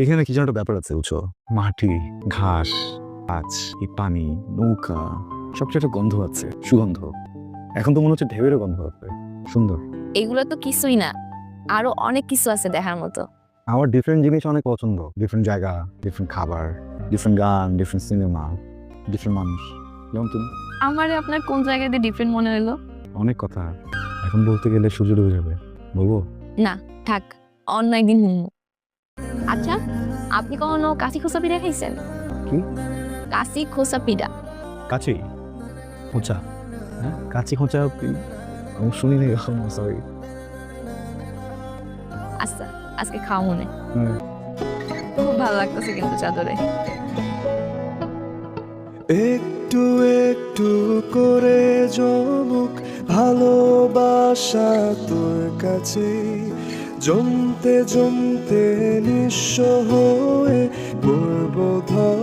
এখানে কি যেন একটা ব্যাপার আছে বুঝছো, মাটি, ঘাস, গাছ, এই পানি, নৌকা, সবচেয়ে একটা গন্ধ আছে, সুগন্ধ। এখন তো মনে হচ্ছে ঢেউয়েরও গন্ধ আছে, সুন্দর। এগুলো তো কিছুই না, আরো অনেক কিছু আছে দেখার মতো। আমার ডিফারেন্ট জিনিস অনেক পছন্দ, ডিফারেন্ট জায়গা, ডিফারেন্ট খাবার, ডিফারেন্ট গান, ডিফারেন্ট সিনেমা, ডিফারেন্ট মানুষ। যেমন তুমি। আমারে আপনার কোন জায়গাতে ডিফারেন্ট মনে হলো? অনেক কথা, এখন বলতে গেলে সূর্য ডুবে যাবে, বলবো? না, থাক, অন্য একদিন হুম। আচ্ছা, আপনি কখনো কাশি খোসা পিঠা খাইছেন? কি? কাশি খোসা পিঠা। কাছে খোঁচা? হ্যাঁ, কাছে খোঁচা আমি শুনিনি এরকম, সরি। আচ্ছা, আজকে খাওয়া মনে। খুব ভালো লাগতেছে কিন্তু চাদরে। একটু একটু করে জমুক ভালোবাসা তোর কাছে, জমতে জমতে নিঃস্ব হয়ে পড়ব ধরা।